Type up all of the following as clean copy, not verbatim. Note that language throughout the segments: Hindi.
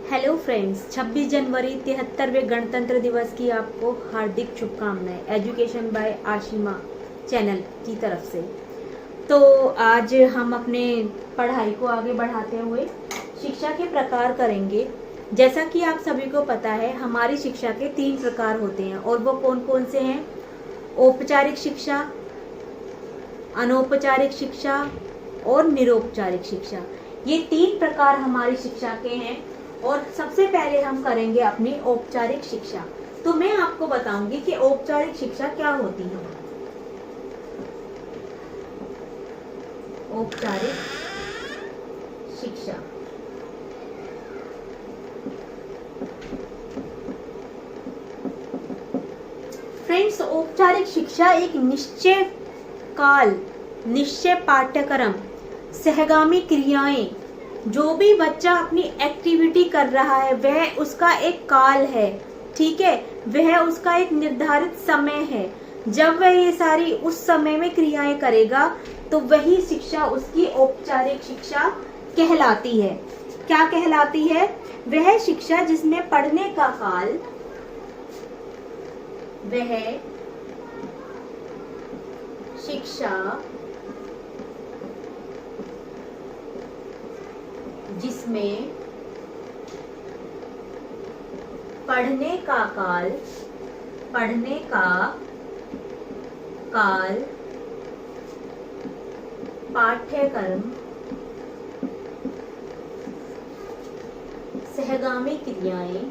हेलो फ्रेंड्स, 26 जनवरी 73वें गणतंत्र दिवस की आपको हार्दिक शुभकामनाएं एजुकेशन बाय आशिमा चैनल की तरफ से। तो आज हम अपने पढ़ाई को आगे बढ़ाते हुए शिक्षा के प्रकार करेंगे। जैसा कि आप सभी को पता है, हमारी शिक्षा के 3 प्रकार होते हैं और वो कौन कौन से हैं? औपचारिक शिक्षा, अनौपचारिक शिक्षा और निरौपचारिक शिक्षा। ये 3 प्रकार हमारी शिक्षा के हैं और सबसे पहले हम करेंगे अपनी औपचारिक शिक्षा। तो मैं आपको बताऊंगी कि औपचारिक शिक्षा क्या होती है। औपचारिक शिक्षा फ्रेंड्स, औपचारिक शिक्षा एक निश्चय काल, निश्चय पाठ्यक्रम, सहगामी क्रियाएं, जो भी बच्चा अपनी एक्टिविटी कर रहा है वह उसका एक काल है, ठीक है। वह उसका एक निर्धारित समय है। जब वह ये सारी उस समय में क्रियाएं करेगा तो वही शिक्षा उसकी औपचारिक शिक्षा कहलाती है। क्या कहलाती है? वह शिक्षा जिसमें पढ़ने का काल, वह शिक्षा जिसमें पढ़ने का काल, पाठ्यक्रम, सहगामी क्रियाएं,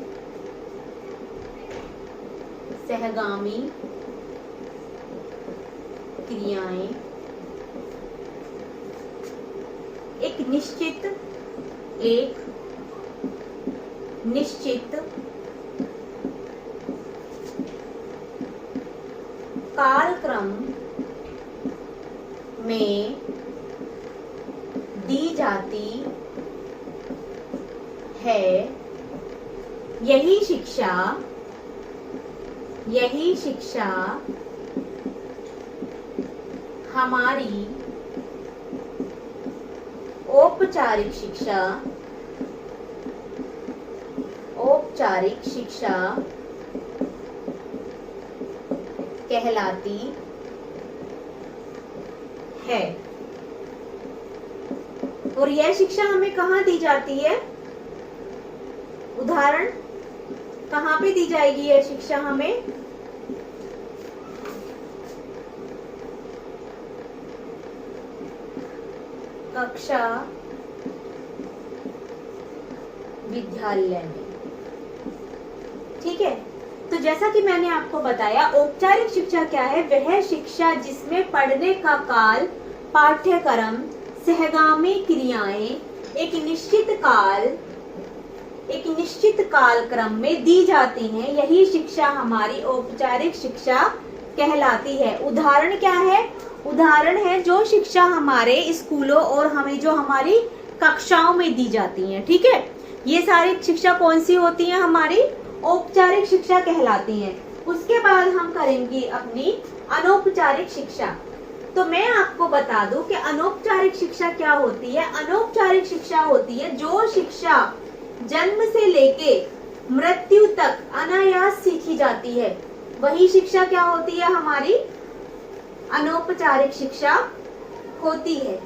एक निश्चित कालक्रम में दी जाती है। यही शिक्षा हमारी औपचारिक शिक्षा कहलाती है। और यह शिक्षा हमें कहाँ दी जाती है? उदाहरण, कहाँ पे दी जाएगी यह शिक्षा हमें? कक्षा, विद्यालय में, ठीक है। तो जैसा कि मैंने आपको बताया, औपचारिक शिक्षा क्या है? वह शिक्षा जिसमें पढ़ने का काल, पाठ्यक्रम, सहगामी क्रियाएं एक निश्चित कालक्रम में दी जाती हैं। यही शिक्षा हमारी औपचारिक शिक्षा कहलाती है। उदाहरण क्या है? उदाहरण है जो शिक्षा हमारे स्कूलों और हमें जो हमारी कक्षाओं में दी जाती हैं, ठीक है। ये सारी शिक्षा कौन सी होती है? हमारी औपचारिक शिक्षा कहलाती हैं। उसके बाद हम करेंगे अपनी अनौपचारिक शिक्षा। तो मैं आपको बता दूं कि अनौपचारिक शिक्षा क्या होती है। अनौपचारिक शिक्षा होती है जो शिक्षा जन्म से लेके मृत्यु तक अनायास सीखी जाती है। वही शिक्षा क्या होती है? हमारी अनौपचारिक शिक्षा होती है।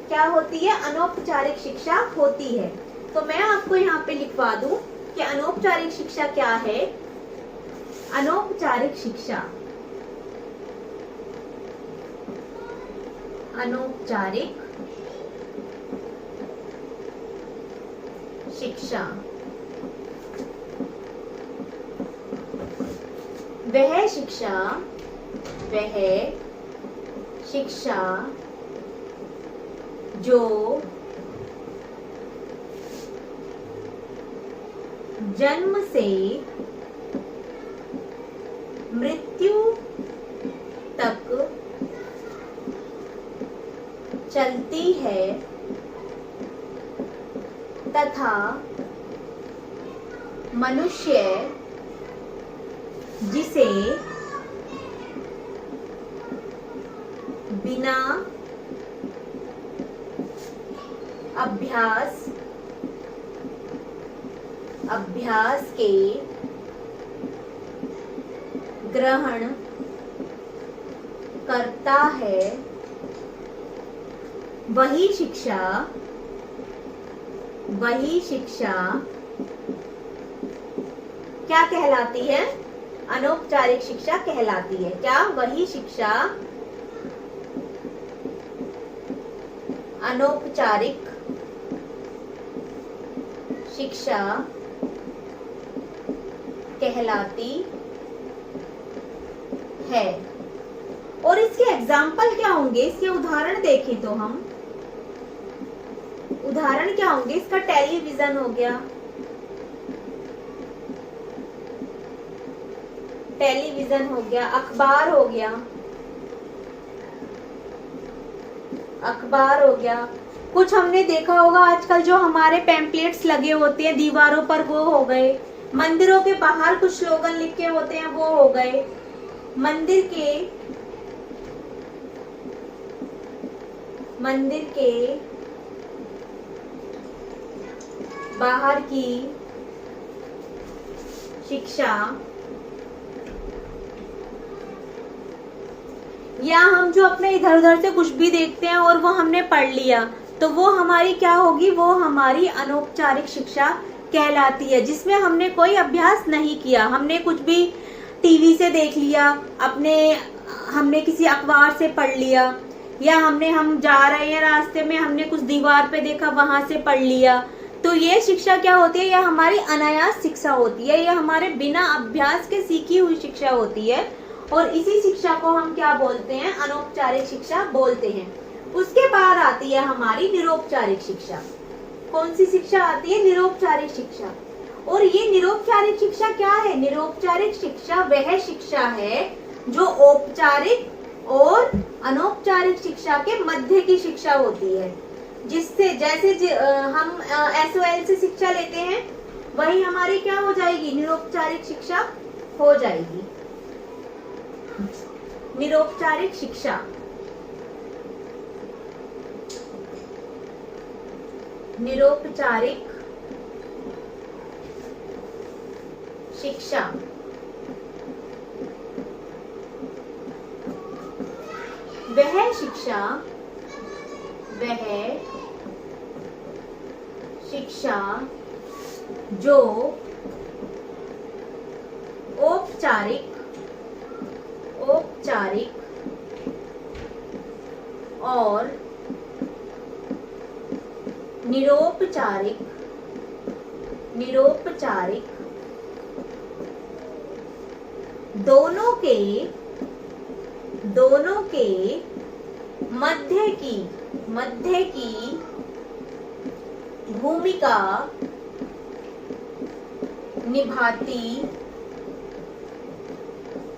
क्या होती है? अनौपचारिक शिक्षा होती है। तो मैं आपको यहाँ पे लिखवा दूं कि अनौपचारिक शिक्षा क्या है। अनौपचारिक शिक्षा वह शिक्षा जो जन्म से मृत्यु तक चलती है तथा मनुष्य जिसे बिना अभ्यास अभ्यास के ग्रहण करता है वही शिक्षा क्या कहलाती है? अनौपचारिक शिक्षा कहलाती है। क्या? वही शिक्षा अनौपचारिक शिक्षा कहलाती है। और इसके एग्जाम्पल क्या होंगे? इसके उदाहरण देखें तो हम उदाहरण क्या होंगे? इसका टेलीविजन हो गया, टेलीविजन हो गया, अखबार हो गया, अखबार हो गया। कुछ हमने देखा होगा आजकल जो हमारे पैम्पलेट्स लगे होते हैं दीवारों पर, वो हो गए। मंदिरों के बाहर कुछ स्लोगन लिखे होते हैं, वो हो गए। मंदिर के बाहर की शिक्षा, या हम जो अपने इधर उधर से कुछ भी देखते हैं और वो हमने पढ़ लिया, तो वो हमारी क्या होगी? वो हमारी अनौपचारिक शिक्षा कहलाती है, जिसमें हमने कोई अभ्यास नहीं किया। हमने कुछ भी टीवी से देख लिया, हमने किसी अखबार से पढ़ लिया, या हम जा रहे हैं रास्ते में, हमने कुछ दीवार पे देखा, वहां से पढ़ लिया। तो ये शिक्षा क्या होती है? यह हमारी अनायास शिक्षा होती है, यह हमारे बिना अभ्यास के सीखी हुई शिक्षा होती है। और इसी शिक्षा को हम क्या बोलते हैं? अनौपचारिक शिक्षा बोलते हैं। उसके बाद आती है हमारी निरौपचारिक शिक्षा। कौन सी शिक्षा आती है? निरौपचारिक शिक्षा। और ये निरौपचारिक शिक्षा क्या है? निरौपचारिक शिक्षा वह शिक्षा है जो औपचारिक और अनौपचारिक शिक्षा के मध्य की शिक्षा होती है, जिससे जैसे हम SOL से शिक्षा लेते हैं, वही हमारी क्या हो जाएगी? निरौपचारिक शिक्षा हो जाएगी। निरौपचारिक शिक्षा, निरौपचारिक शिक्षा वह शिक्षा जो औपचारिक और निरौपचारिक दोनों के मध्य की भूमिका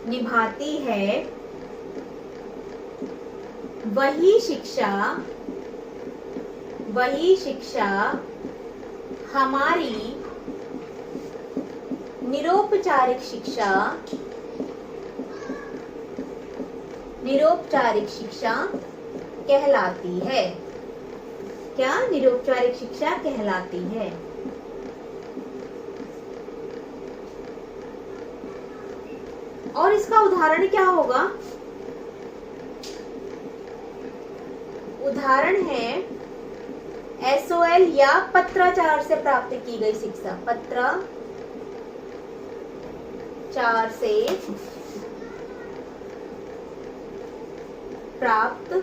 निभाती है, वही शिक्षा हमारी निरौपचारिक शिक्षा कहलाती है। क्या? निरौपचारिक शिक्षा कहलाती है। और इसका उदाहरण क्या होगा? उदाहरण है SOL या पत्राचार से प्राप्त की गई शिक्षा। पत्राचार से प्राप्त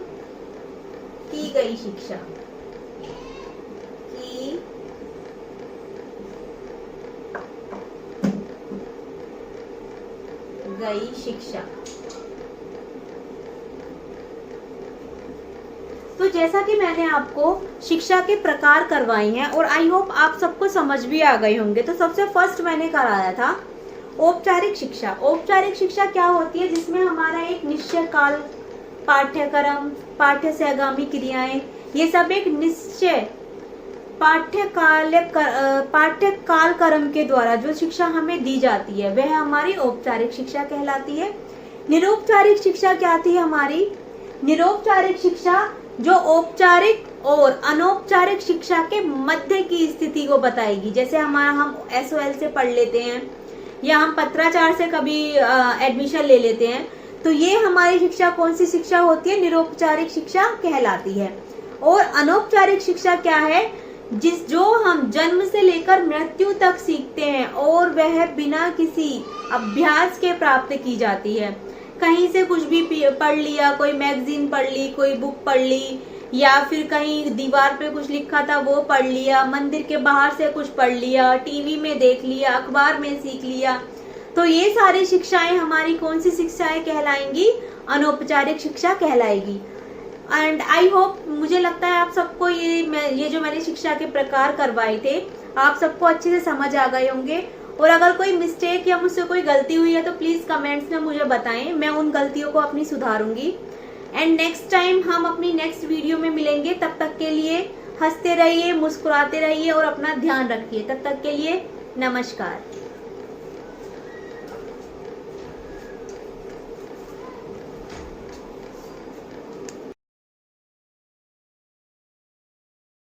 की गई शिक्षा, तो जैसा कि मैंने आपको शिक्षा के प्रकार करवाए हैं और आई होप आप सबको समझ भी आ गए होंगे। तो सबसे फर्स्ट मैंने कराया था औपचारिक शिक्षा। औपचारिक शिक्षा क्या होती है? जिसमें हमारा एक निश्चय काल, पाठ्यक्रम, पाठ्य से आगामी क्रियाएं, ये सब एक निश्चय पाठ्यकाल क्रम के द्वारा जो शिक्षा हमें दी जाती है, वह हमारी औपचारिक शिक्षा कहलाती है। निरौपचारिक शिक्षा क्या थी हमारी? निरौपचारिक शिक्षा जो औपचारिक और अनौपचारिक शिक्षा के मध्य की स्थिति को बताएगी। जैसे हम SOL से पढ़ लेते हैं या हम पत्राचार से कभी एडमिशन ले लेते हैं, तो ये हमारी शिक्षा कौन सी शिक्षा होती है? निरौपचारिक शिक्षा कहलाती है। और अनौपचारिक शिक्षा क्या है? जो हम जन्म से लेकर मृत्यु तक सीखते हैं और वह बिना किसी अभ्यास के प्राप्त की जाती है। कहीं से कुछ भी पढ़ लिया, कोई मैगजीन पढ़ ली, कोई बुक पढ़ ली, या फिर कहीं दीवार पे कुछ लिखा था वो पढ़ लिया, मंदिर के बाहर से कुछ पढ़ लिया, टीवी में देख लिया, अखबार में सीख लिया, तो ये सारी शिक्षाएं हमारी कौन सी शिक्षाएं कहलाएंगी? अनौपचारिक शिक्षा कहलाएगी। एंड आई होप, मुझे लगता है आप सबको ये जो मैंने शिक्षा के प्रकार करवाए थे, आप सबको अच्छे से समझ आ गए होंगे। और अगर कोई मिस्टेक या मुझसे कोई गलती हुई है तो प्लीज कमेंट्स में मुझे बताएं, मैं उन गलतियों को अपनी सुधारूंगी। एंड नेक्स्ट टाइम हम अपनी नेक्स्ट वीडियो में मिलेंगे। तब तक के लिए हंसते रहिए, मुस्कुराते रहिए और अपना ध्यान रखिए। तब तक के लिए नमस्कार।